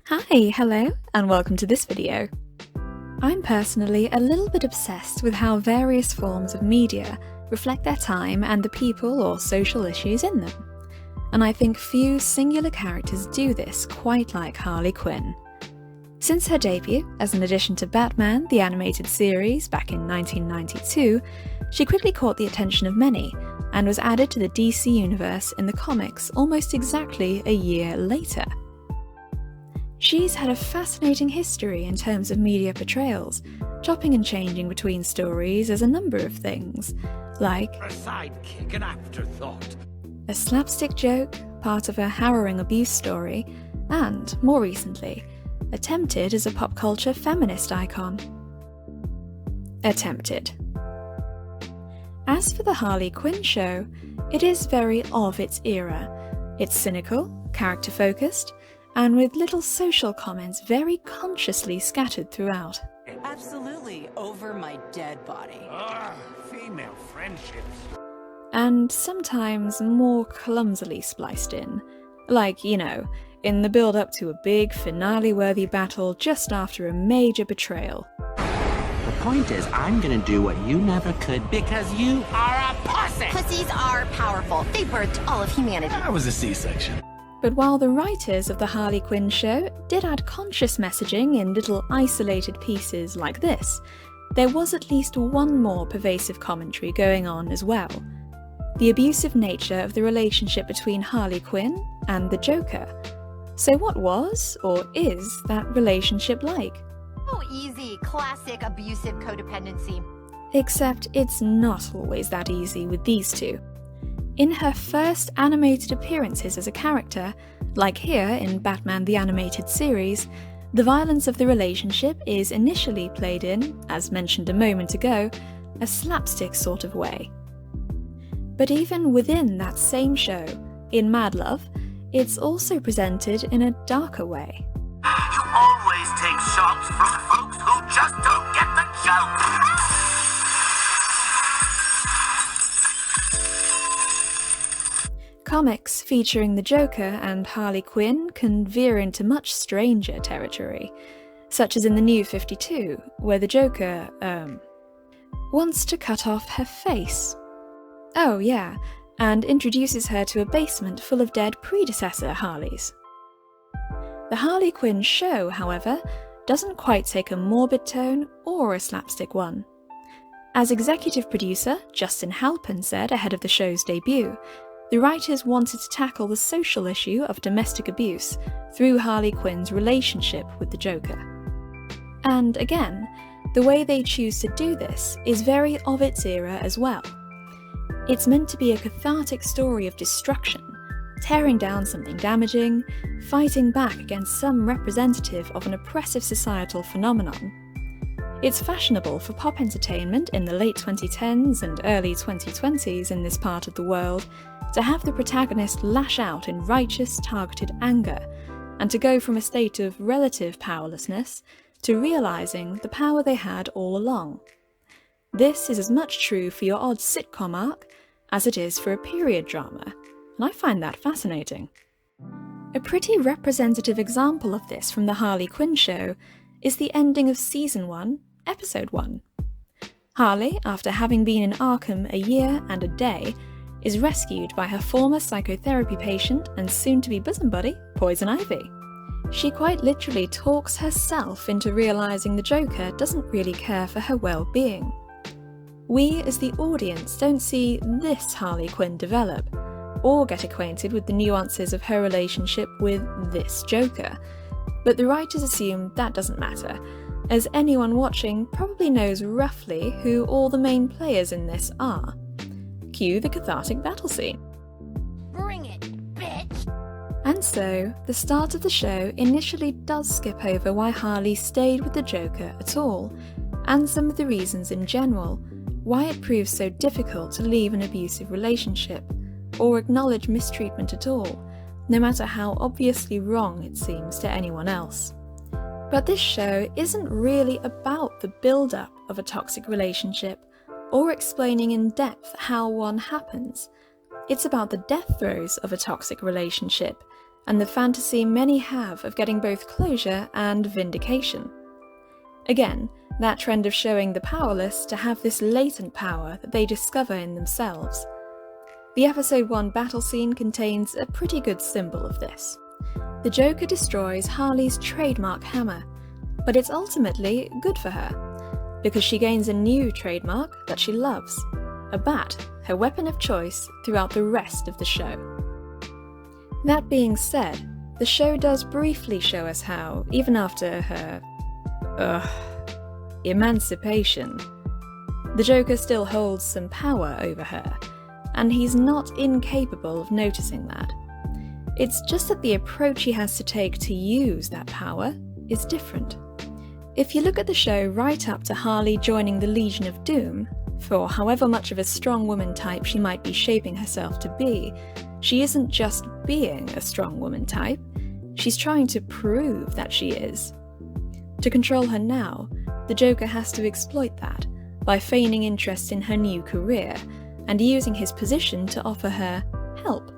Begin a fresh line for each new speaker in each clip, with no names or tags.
Hi, hello, and welcome to this video. I'm personally a little bit obsessed with how various forms of media reflect their time and the people or social issues in them. And I think few singular characters do this quite like Harley Quinn. Since her debut as an addition to Batman, the animated series, back in 1992, she quickly caught the attention of many and was added to the DC universe in the comics almost exactly a year later. She's had a fascinating history in terms of media portrayals, chopping and changing between stories as a number of things, like
a sidekick, an afterthought,
a slapstick joke, part of a harrowing abuse story, and, more recently, attempted as a pop culture feminist icon. Attempted. As for the Harley Quinn Show, it is very of its era. It's cynical, character-focused, and with little social comments very consciously scattered throughout.
Absolutely over my dead body.
Female friendships.
And sometimes more clumsily spliced in. Like, in the build-up to a big, finale-worthy battle just after a major betrayal.
The point is, I'm gonna do what you never could because you are a pussy!
Pussies are powerful. They birthed all of humanity.
That was a C-section.
But while the writers of the Harley Quinn Show did add conscious messaging in little isolated pieces like this, there was at least one more pervasive commentary going on as well. The abusive nature of the relationship between Harley Quinn and the Joker. So what was, or is, that relationship like?
Oh, easy. Classic abusive codependency.
Except it's not always that easy with these two. In her first animated appearances as a character, like here in Batman the Animated Series, the violence of the relationship is initially played in, as mentioned a moment ago, a slapstick sort of way. But even within that same show, in Mad Love, it's also presented in a darker way.
You always take shots from folks who just don't get the joke!
Comics featuring the Joker and Harley Quinn can veer into much stranger territory, such as in the New 52, where the Joker, wants to cut off her face. Oh yeah, and introduces her to a basement full of dead predecessor Harleys. The Harley Quinn Show, however, doesn't quite take a morbid tone or a slapstick one. As executive producer, Justin Halpin said ahead of the show's debut, the writers wanted to tackle the social issue of domestic abuse through Harley Quinn's relationship with the Joker. And again, the way they choose to do this is very of its era as well. It's meant to be a cathartic story of destruction, tearing down something damaging, fighting back against some representative of an oppressive societal phenomenon. It's fashionable for pop entertainment in the late 2010s and early 2020s in this part of the world to have the protagonist lash out in righteous, targeted anger, and to go from a state of relative powerlessness to realising the power they had all along. This is as much true for your odd sitcom arc as it is for a period drama, and I find that fascinating. A pretty representative example of this from the Harley Quinn Show is the ending of Season 1, Episode 1. Harley, after having been in Arkham a year and a day, is rescued by her former psychotherapy patient and soon-to-be bosom buddy, Poison Ivy. She quite literally talks herself into realising the Joker doesn't really care for her well-being. We, as the audience, don't see this Harley Quinn develop, or get acquainted with the nuances of her relationship with this Joker, but the writers assume that doesn't matter, as anyone watching probably knows roughly who all the main players in this are. Cue the cathartic battle scene.
Bring it, bitch!
And so, the start of the show initially does skip over why Harley stayed with the Joker at all, and some of the reasons in general, why it proves so difficult to leave an abusive relationship, or acknowledge mistreatment at all, no matter how obviously wrong it seems to anyone else. But this show isn't really about the build-up of a toxic relationship, or explaining in depth how one happens. It's about the death throes of a toxic relationship, and the fantasy many have of getting both closure and vindication. Again, that trend of showing the powerless to have this latent power that they discover in themselves. The episode 1 battle scene contains a pretty good symbol of this. The Joker destroys Harley's trademark hammer, but it's ultimately good for her, because she gains a new trademark that she loves, a bat, her weapon of choice throughout the rest of the show. That being said, the show does briefly show us how, even after her emancipation, the Joker still holds some power over her, and he's not incapable of noticing that. It's just that the approach he has to take to use that power is different. If you look at the show right up to Harley joining the Legion of Doom, for however much of a strong woman type she might be shaping herself to be, she isn't just being a strong woman type, she's trying to prove that she is. To control her now, the Joker has to exploit that by feigning interest in her new career and using his position to offer her help.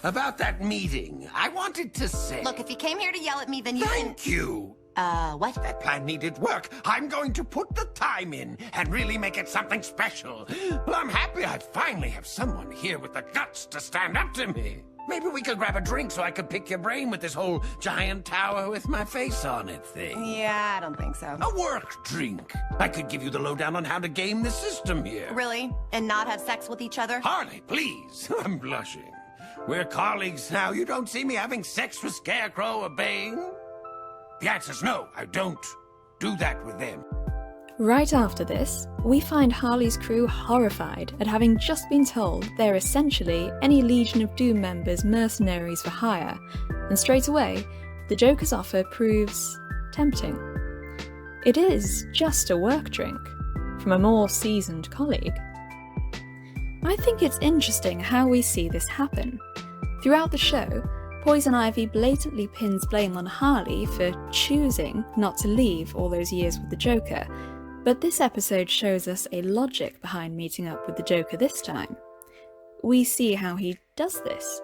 About that meeting, I wanted to say...
Look, if you came here to yell at me, then you can...
Thank you!
What?
That plan needed work. I'm going to put the time in and really make it something special. Well, I'm happy I finally have someone here with the guts to stand up to me. Maybe we could grab a drink so I could pick your brain with this whole giant tower with my face on it thing.
Yeah, I don't think so.
A work drink. I could give you the lowdown on how to game the system here.
Really? And not have sex with each other?
Harley, please. I'm blushing. We're colleagues now. You don't see me having sex with Scarecrow or Bane? The answer's no, I don't do that with them.
Right after this, we find Harley's crew horrified at having just been told they're essentially any Legion of Doom members' mercenaries for hire, and straight away, the Joker's offer proves tempting. It is just a work drink, from a more seasoned colleague. I think it's interesting how we see this happen. Throughout the show, Poison Ivy blatantly pins blame on Harley for choosing not to leave all those years with the Joker, but this episode shows us a logic behind meeting up with the Joker this time. We see how he does this.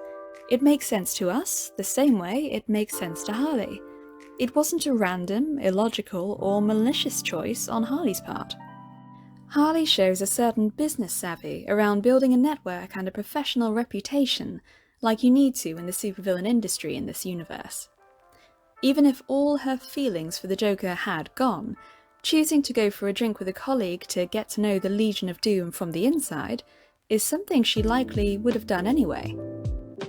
It makes sense to us, the same way it makes sense to Harley. It wasn't a random, illogical, or malicious choice on Harley's part. Harley shows a certain business savvy around building a network and a professional reputation, like you need to in the supervillain industry in this universe. Even if all her feelings for the Joker had gone, choosing to go for a drink with a colleague to get to know the Legion of Doom from the inside is something she likely would have done anyway.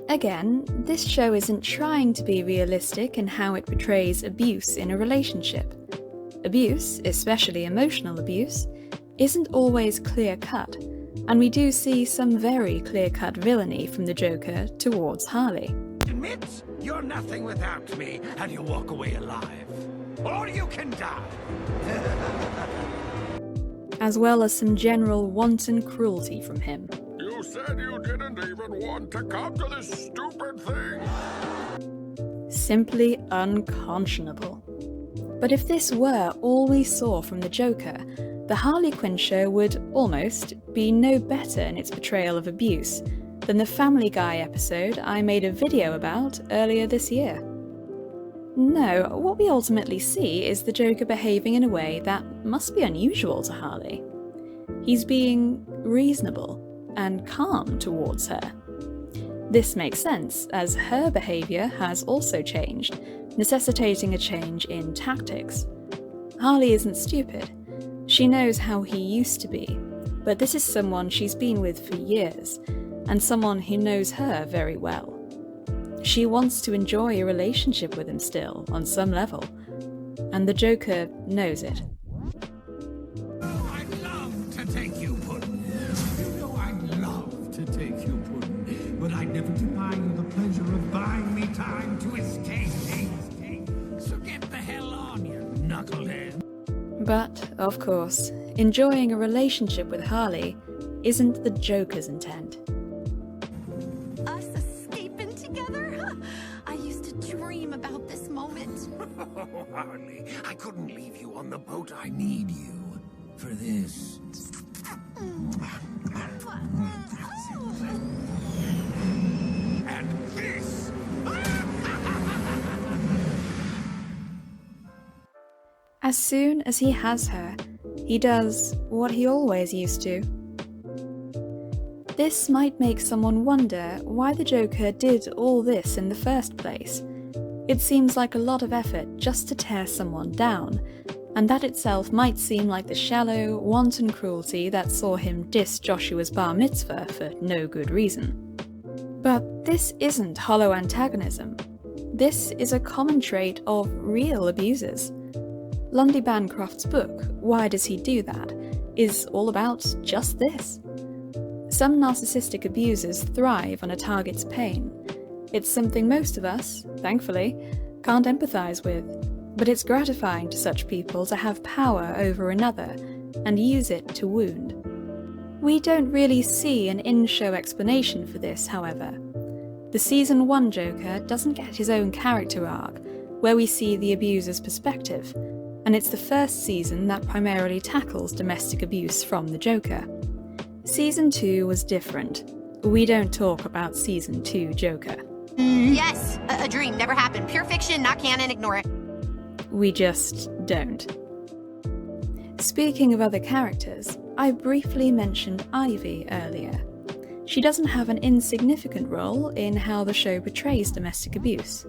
Again, this show isn't trying to be realistic in how it portrays abuse in a relationship. Abuse, especially emotional abuse, isn't always clear-cut, and we do see some very clear-cut villainy from the Joker towards Harley.
Admit you're nothing without me, and you walk away alive. Or you can die.
As well as some general wanton cruelty from him.
You said you didn't even want to come to this stupid thing.
Simply unconscionable. But if this were all we saw from the Joker, the Harley Quinn Show would almost be no better in its portrayal of abuse than the Family Guy episode I made a video about earlier this year. No, what we ultimately see is the Joker behaving in a way that must be unusual to Harley. He's being reasonable and calm towards her. This makes sense, as her behaviour has also changed, necessitating a change in tactics. Harley isn't stupid. She knows how he used to be, but this is someone she's been with for years, and someone who knows her very well. She wants to enjoy a relationship with him still, on some level, and the Joker knows it.
I'd love to take you pudding. You know I'd love to take you pudding, but I'd never deny you the pleasure of buying me time to escape. So get the hell on, you knucklehead.
But, of course, enjoying a relationship with Harley isn't the Joker's intent.
Us escaping together? I used to dream about this moment.
Oh, Harley, I couldn't leave you on the boat. I need you for this. And this.
As soon as he has her, he does what he always used to. This might make someone wonder why the Joker did all this in the first place. It seems like a lot of effort just to tear someone down, and that itself might seem like the shallow, wanton cruelty that saw him diss Joshua's bar mitzvah for no good reason. But this isn't hollow antagonism. This is a common trait of real abusers. Lundy Bancroft's book, Why Does He Do That?, is all about just this. Some narcissistic abusers thrive on a target's pain. It's something most of us, thankfully, can't empathize with, but it's gratifying to such people to have power over another and use it to wound. We don't really see an in-show explanation for this, however. The Season 1 Joker doesn't get his own character arc, where we see the abuser's perspective, and it's the first season that primarily tackles domestic abuse from the Joker. Season 2 was different. We don't talk about Season 2 Joker.
Yes, a dream, never happened. Pure fiction, not canon, ignore it.
We just don't. Speaking of other characters, I briefly mentioned Ivy earlier. She doesn't have an insignificant role in how the show portrays domestic abuse.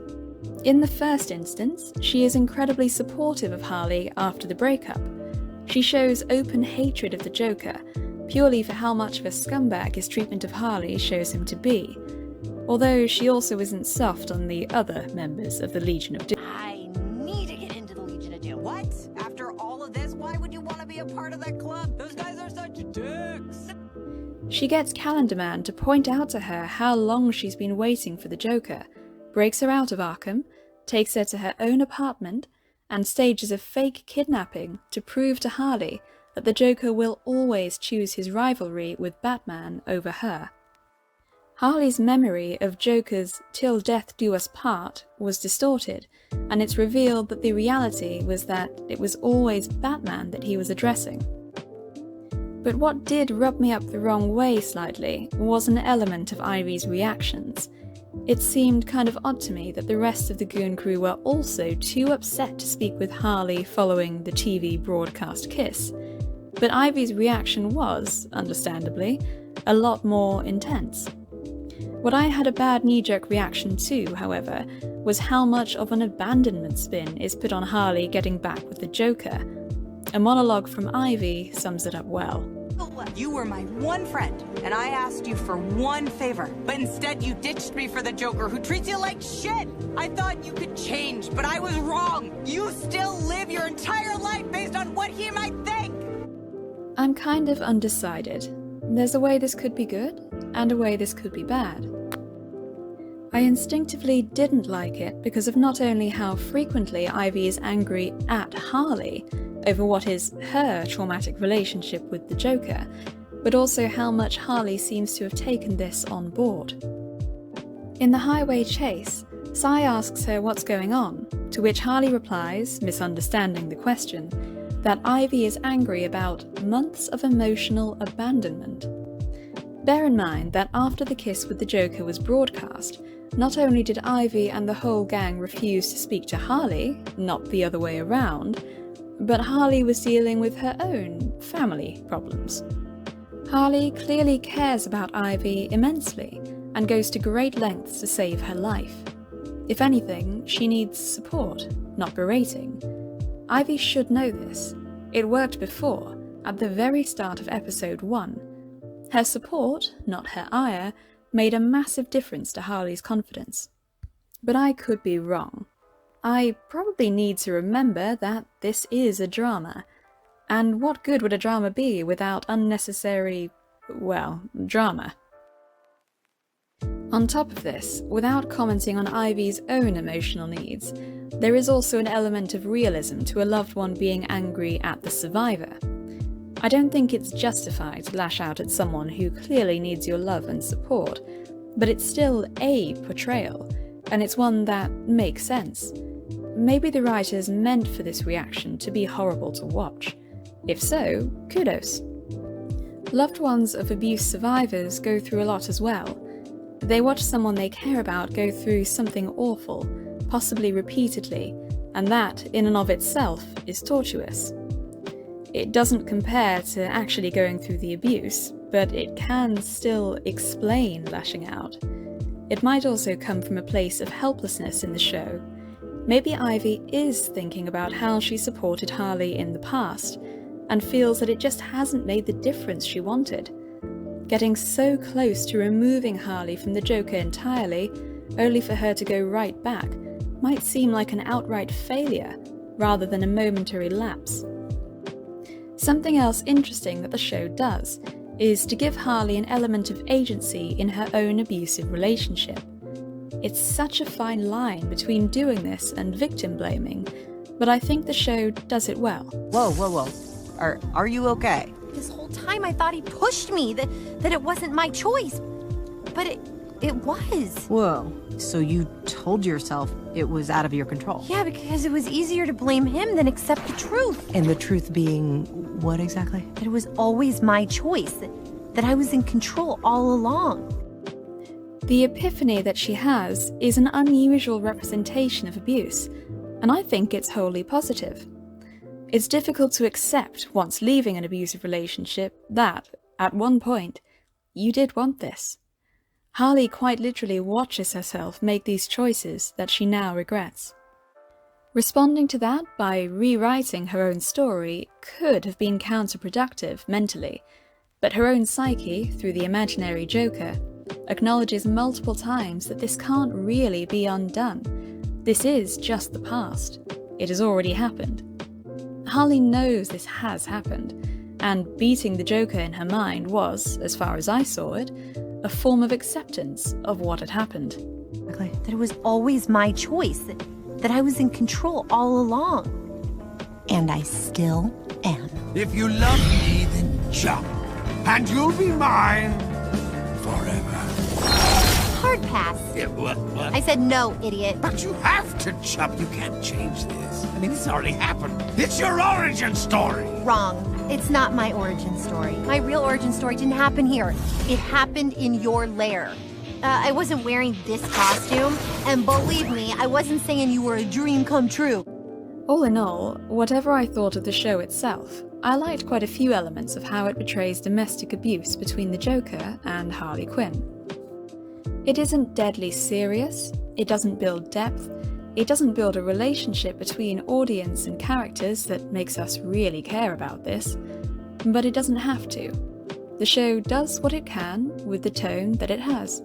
In the first instance, she is incredibly supportive of Harley after the breakup. She shows open hatred of the Joker, purely for how much of a scumbag his treatment of Harley shows him to be, although she also isn't soft on the other members of the Legion of Doom.
I need to get into the Legion of Doom. What? After all of this, why would you want to be a part of that club? Those guys are such dicks.
She gets Calendar Man to point out to her how long she's been waiting for the Joker, breaks her out of Arkham, takes her to her own apartment, and stages a fake kidnapping to prove to Harley that the Joker will always choose his rivalry with Batman over her. Harley's memory of Joker's "till death do us part" was distorted, and it's revealed that the reality was that it was always Batman that he was addressing. But what did rub me up the wrong way slightly was an element of Ivy's reactions. It seemed kind of odd to me that the rest of the Goon crew were also too upset to speak with Harley following the TV broadcast kiss. But Ivy's reaction was, understandably, a lot more intense. What I had a bad knee-jerk reaction to, however, was how much of an abandonment spin is put on Harley getting back with the Joker. A monologue from Ivy sums it up well.
You were my one friend, and I asked you for one favor, but instead you ditched me for the Joker who treats you like shit! I thought you could change, but I was wrong! You still live your entire life based on what he might think!
I'm kind of undecided. There's a way this could be good, and a way this could be bad. I instinctively didn't like it because of not only how frequently Ivy is angry at Harley over what is her traumatic relationship with the Joker, but also how much Harley seems to have taken this on board. In the highway chase, Cy asks her what's going on, to which Harley replies, misunderstanding the question, that Ivy is angry about months of emotional abandonment. Bear in mind that after the kiss with the Joker was broadcast, not only did Ivy and the whole gang refuse to speak to Harley, not the other way around, but Harley was dealing with her own family problems. Harley clearly cares about Ivy immensely and goes to great lengths to save her life. If anything, she needs support, not berating. Ivy should know this. It worked before, at the very start of episode 1. Her support, not her ire, made a massive difference to Harley's confidence. But I could be wrong. I probably need to remember that this is a drama. And what good would a drama be without unnecessary, well, drama? On top of this, without commenting on Ivy's own emotional needs, there is also an element of realism to a loved one being angry at the survivor. I don't think it's justified to lash out at someone who clearly needs your love and support, but it's still a portrayal, and it's one that makes sense. Maybe the writers meant for this reaction to be horrible to watch. If so, kudos. Loved ones of abuse survivors go through a lot as well. They watch someone they care about go through something awful, possibly repeatedly, and that, in and of itself, is tortuous. It doesn't compare to actually going through the abuse, but it can still explain lashing out. It might also come from a place of helplessness in the show. Maybe Ivy is thinking about how she supported Harley in the past, and feels that it just hasn't made the difference she wanted. Getting so close to removing Harley from the Joker entirely, only for her to go right back, might seem like an outright failure, rather than a momentary lapse. Something else interesting that the show does is to give Harley an element of agency in her own abusive relationship. It's such a fine line between doing this and victim blaming, but I think the show does it well.
Whoa. Are you okay?
This whole time I thought he pushed me, that it wasn't my choice. But it was.
Whoa. So you told yourself it was out of your control?
Yeah, because it was easier to blame him than accept the truth.
And the truth being what exactly?
That it was always my choice. That I was in control all along.
The epiphany that she has is an unusual representation of abuse, and I think it's wholly positive. It's difficult to accept once leaving an abusive relationship that, at one point, you did want this. Harley quite literally watches herself make these choices that she now regrets. Responding to that by rewriting her own story could have been counterproductive mentally, but her own psyche, through the imaginary Joker, acknowledges multiple times that this can't really be undone. This is just the past. It has already happened. Harley knows this has happened, and beating the Joker in her mind was, as far as I saw it, a form of acceptance of what had happened.
That it was always my choice, that I was in control all along. And I still am.
If you love me, then jump, and you'll be mine forever.
Hard pass.
Yeah, what?
I said no, idiot.
But you have to jump. You can't change this. I mean, this already happened. It's your origin story.
Wrong. It's not my origin story. My real origin story didn't happen here. It happened in your lair. I wasn't wearing this costume, and believe me, I wasn't saying you were a dream come true.
All in all, whatever I thought of the show itself, I liked quite a few elements of how it portrays domestic abuse between the Joker and Harley Quinn. It isn't deadly serious, it doesn't build depth, it doesn't build a relationship between audience and characters that makes us really care about this, but it doesn't have to. The show does what it can with the tone that it has.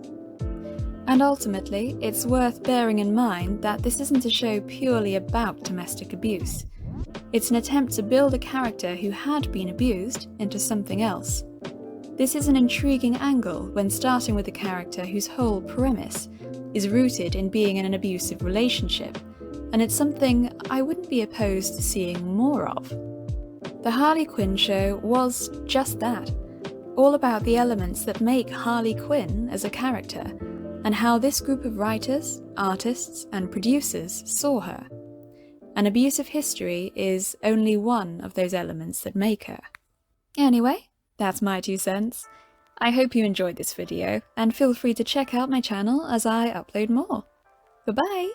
And ultimately, it's worth bearing in mind that this isn't a show purely about domestic abuse. It's an attempt to build a character who had been abused into something else. This is an intriguing angle when starting with a character whose whole premise is rooted in being in an abusive relationship, and it's something I wouldn't be opposed to seeing more of. The Harley Quinn Show was just that, all about the elements that make Harley Quinn as a character, and how this group of writers, artists, and producers saw her. An abusive history is only one of those elements that make her. Anyway, that's my 2 cents. I hope you enjoyed this video, and feel free to check out my channel as I upload more. Bye-bye!